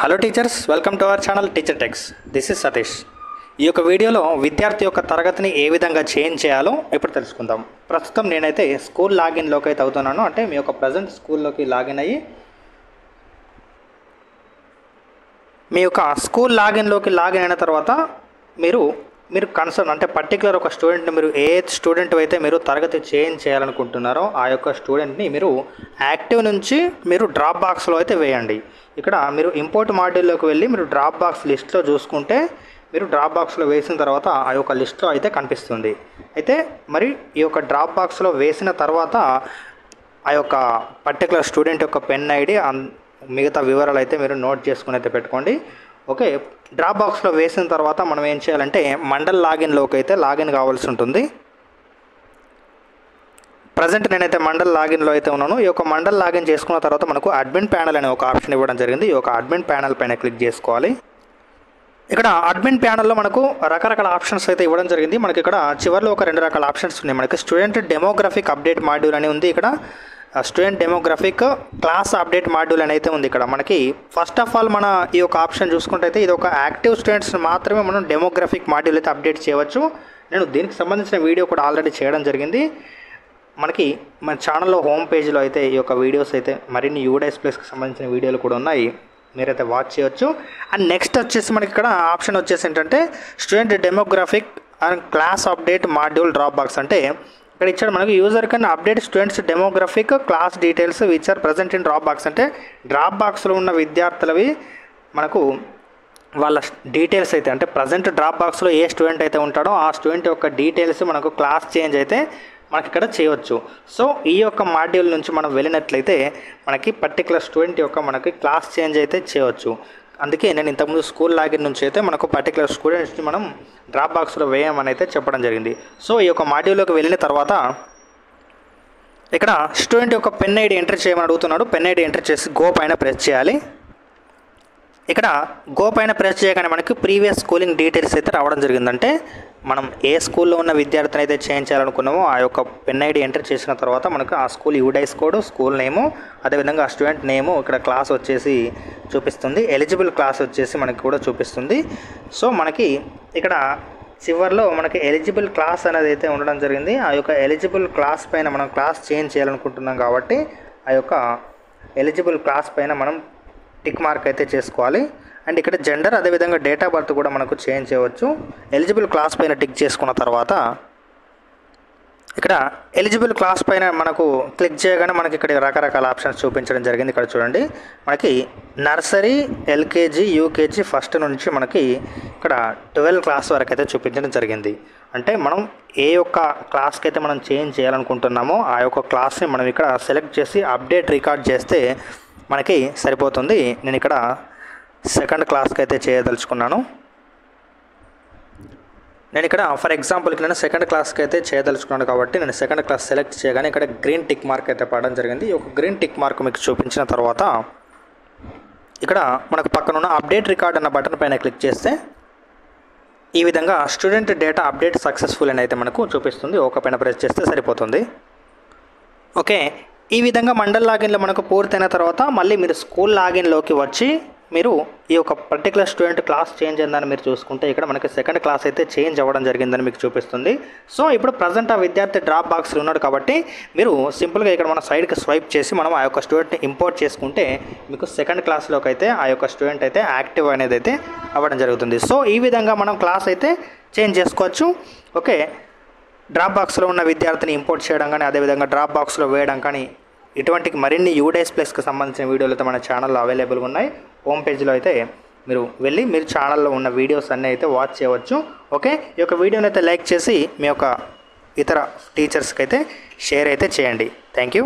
Hello teachers, welcome to our channel teacher tax. This is Satish. ఈ యొక్క వీడియోలో విద్యార్థి యొక్క తరగతిని ఏ విధంగా చేంజ్ చేయాలో ఇప్పుడు తెలుసుకుందాం. ప్రస్తుతం నేనైతే స్కూల్ లాగిన్లోకి అయితే అవుతున్నాను. అంటే మీ యొక్క ప్రజెంట్ స్కూల్లోకి లాగిన్ అయ్యి మీ యొక్క స్కూల్ లాగిన్లోకి లాగిన్ అయిన తర్వాత మీరు కన్సర్న్ అంటే పర్టికులర్ ఒక స్టూడెంట్ని మీరు ఏ స్టూడెంట్ అయితే మీరు తరగతి చేంజ్ చేయాలనుకుంటున్నారో ఆ యొక్క స్టూడెంట్ని మీరు యాక్టివ్ నుంచి మీరు డ్రాప్ బాక్స్లో అయితే వేయండి. ఇక్కడ మీరు ఇంపోర్ట్ మాడ్యూల్లోకి వెళ్ళి మీరు డ్రాప్ బాక్స్ లిస్ట్లో చూసుకుంటే మీరు డ్రాప్ బాక్స్లో వేసిన తర్వాత ఆ యొక్క లిస్ట్లో అయితే కనిపిస్తుంది. అయితే మరి ఈ యొక్క డ్రాప్ బాక్స్లో వేసిన తర్వాత ఆ యొక్క పర్టికులర్ స్టూడెంట్ యొక్క పెన్ ఐడి మిగతా వివరాలు అయితే మీరు నోట్ చేసుకుని అయితే పెట్టుకోండి. ఓకే, డ్రాప్ బాక్స్లో వేసిన తర్వాత మనం ఏం చేయాలంటే మండల్ లాగిన్లోకి అయితే లాగిన్ కావాల్సి ఉంటుంది. ప్రజెంట్ నేనైతే మండల్ లాగిన్లో అయితే ఉన్నాను. ఈ యొక్క మండల్ లాగిన్ చేసుకున్న తర్వాత మనకు అడ్మిన్ ప్యానల్ అనే ఒక ఆప్షన్ ఇవ్వడం జరిగింది. ఈ యొక్క అడ్మిన్ ప్యానల్ పైన క్లిక్ చేసుకోవాలి. ఇక్కడ అడ్మిన్ ప్యానల్లో మనకు రకరకాల ఆప్షన్స్ అయితే ఇవ్వడం జరిగింది. మనకి ఇక్కడ చివరిలో ఒక 2 రకాల ఆప్షన్స్ ఉన్నాయి. మనకి స్టూడెంట్ డెమోగ్రఫిక్ అప్డేట్ మాడ్యూల్ అని ఉంది. ఇక్కడ student demographic class update module అని అయితే ఉంది. ఇక్కడ మనకి ఫస్ట్ ఆఫ్ ఆల్ మన ఈ యొక్క ఆప్షన్ చూసుకుంటే అయితే ఇది ఒక యాక్టివ్ స్టూడెంట్స్ మాత్రమే మనం డెమోగ్రఫిక్ మాడ్యూల్ అయితే అప్డేట్ చేయవచ్చు. నేను దీనికి సంబంధించిన వీడియో కూడా ఆల్రెడీ చేయడం జరిగింది. మనకి మన ఛానల్లో హోమ్ పేజ్లో అయితే ఈ యొక్క వీడియోస్ అయితే మరిన్ని యూడైస్ ప్లేస్కి సంబంధించిన వీడియోలు కూడా ఉన్నాయి, మీరైతే వాచ్ చేయొచ్చు. అండ్ నెక్స్ట్ వచ్చేసి మనకి ఇక్కడ ఆప్షన్ వచ్చేసి ఏంటంటే student demographic and class update module drop box. అంటే ఇక్కడ ఇచ్చాడు మనకు user can update students demographic class details which are present in drop box. అంటే డ్రాప్ బాక్స్లో ఉన్న విద్యార్థులవి మనకు వాళ్ళ డీటెయిల్స్ అయితే అంటే ప్రజెంట్ డ్రాప్ బాక్స్లో ఏ స్టూడెంట్ అయితే ఉంటాడో ఆ స్టూడెంట్ యొక్క డీటెయిల్స్ మనకు క్లాస్ చేంజ్ అయితే మనకి ఇక్కడ చేయవచ్చు. సో ఈ యొక్క మాడ్యూల్ నుంచి మనం వెళ్ళినట్లయితే మనకి పర్టికులర్ స్టూడెంట్ యొక్క మనకి క్లాస్ చేంజ్ అయితే చేయవచ్చు. అందుకే నేను ఇంతకుముందు స్కూల్ లాగిన్ నుంచి అయితే మనకు పర్టికులర్ స్టూడెంట్స్ని మనం డ్రాప్ బాక్స్లో వేయమని అయితే చెప్పడం జరిగింది. సో ఈ యొక్క మాడ్యూల్లోకి వెళ్ళిన తర్వాత ఇక్కడ స్టూడెంట్ యొక్క పెన్ ఐడి ఎంటర్ చేయమని అడుగుతున్నాడు. పెన్ ఐడి ఎంటర్ చేసి గో పైన ప్రెస్ చేయాలి. ఇక్కడ గో పైన ప్రెస్ చేయగానే మనకి ప్రీవియస్ స్కూలింగ్ డీటెయిల్స్ అయితే రావడం జరిగిందంటే మనం ఏ స్కూల్లో ఉన్న విద్యార్థిని అయితే చేంజ్ చేయాలనుకున్నామో ఆ యొక్క పెన్ ఐడి ఎంటర్ చేసిన తర్వాత మనకు ఆ స్కూల్ యూడైస్ కోడ్, స్కూల్ నేము, అదేవిధంగా ఆ స్టూడెంట్ నేము, ఇక్కడ క్లాస్ వచ్చేసి చూపిస్తుంది, ఎలిజిబుల్ క్లాస్ వచ్చేసి మనకి కూడా చూపిస్తుంది. సో మనకి ఇక్కడ చివరిలో మనకి ఎలిజిబుల్ క్లాస్ అనేది అయితే ఉండడం జరిగింది. ఆ యొక్క ఎలిజిబుల్ క్లాస్ పైన మనం క్లాస్ చేంజ్ చేయాలనుకుంటున్నాం కాబట్టి ఆ యొక్క ఎలిజిబుల్ క్లాస్ పైన మనం టిక్ మార్క్ అయితే చేసుకోవాలి. అండ్ ఇక్కడ జెండర్ అదేవిధంగా డేట్ ఆఫ్ బర్త్ కూడా మనకు చేంజ్ చేయవచ్చు. ఎలిజిబుల్ క్లాస్ పైన టిక్ చేసుకున్న తర్వాత ఇక్కడ ఎలిజిబుల్ క్లాస్ పైన మనకు క్లిక్ చేయగానే మనకి ఇక్కడ రకరకాల ఆప్షన్స్ చూపించడం జరిగింది. ఇక్కడ చూడండి మనకి నర్సరీ, ఎల్కేజీ, యూకేజీ ఫస్ట్ నుంచి మనకి ఇక్కడ 12 క్లాస్ వరకు అయితే చూపించడం జరిగింది. అంటే మనం ఏ యొక్క క్లాస్కి అయితే మనం చేంజ్ చేయాలనుకుంటున్నామో ఆ యొక్క క్లాస్ని మనం ఇక్కడ సెలెక్ట్ చేసి అప్డేట్ రికార్డ్ చేస్తే మనకి సరిపోతుంది. నేను ఇక్కడ సెకండ్ క్లాస్కి అయితే చేయదలుచుకున్నాను. నేను ఇక్కడ ఫర్ ఎగ్జాంపుల్కి నేను సెకండ్ క్లాస్కి అయితే చేయదలుచుకున్నాను కాబట్టి నేను సెకండ్ క్లాస్ సెలెక్ట్ చేయగానే ఇక్కడ గ్రీన్ టిక్ మార్క్ అయితే పడడం జరిగింది. ఒక గ్రీన్ టిక్ మార్క్ మీకు చూపించిన తర్వాత ఇక్కడ మనకు పక్కన ఉన్న అప్డేట్ రికార్డ్ అన్న బటన్ పైన క్లిక్ చేస్తే ఈ విధంగా స్టూడెంట్ డేటా అప్డేట్ సక్సెస్ఫుల్ అని అయితే మనకు చూపిస్తుంది. ఒక పైన ప్రెస్ చేస్తే సరిపోతుంది. ఓకే, ఈ విధంగా మండల్ లాగిన్లో మనకు పూర్తయిన తర్వాత మళ్ళీ మీరు స్కూల్ లాగిన్లోకి వచ్చి మీరు ఈ యొక్క పర్టికులర్ స్టూడెంట్ క్లాస్ చేంజ్ అయిందని మీరు చూసుకుంటే ఇక్కడ మనకి సెకండ్ క్లాస్ అయితే చేంజ్ అవ్వడం జరిగిందని మీకు చూపిస్తుంది. సో ఇప్పుడు ప్రజెంట్ ఆ విద్యార్థి డ్రాప్ బాక్స్లో ఉన్నాడు కాబట్టి మీరు సింపుల్గా ఇక్కడ మన సైడ్కి స్వైప్ చేసి మనం ఆ యొక్క స్టూడెంట్ని ఇంపోర్ట్ చేసుకుంటే మీకు సెకండ్ క్లాస్లోకి అయితే ఆ యొక్క స్టూడెంట్ అయితే యాక్టివ్ అనేది అయితే అవ్వడం జరుగుతుంది. సో ఈ విధంగా మనం క్లాస్ అయితే చేంజ్ చేసుకోవచ్చు. ఓకే, డ్రాప్ బాక్స్లో ఉన్న విద్యార్థిని ఇంపోర్ట్ చేయడం కానీ అదేవిధంగా డ్రాప్ బాక్స్లో వేయడం కానీ ఇటువంటి మరిన్ని యూడైస్ ప్లస్కి సంబంధించిన వీడియోలు అయితే మన ఛానల్లో అవైలబుల్గా ఉన్నాయి. హోమ్ పేజ్లో అయితే మీరు వెళ్ళి మీరు ఛానల్లో ఉన్న వీడియోస్ అన్నీ అయితే వాచ్ చేయవచ్చు. ఓకే, ఈ యొక్క వీడియోని అయితే లైక్ చేసి మీ యొక్క ఇతర టీచర్స్కి అయితే షేర్ అయితే చేయండి. Thank you.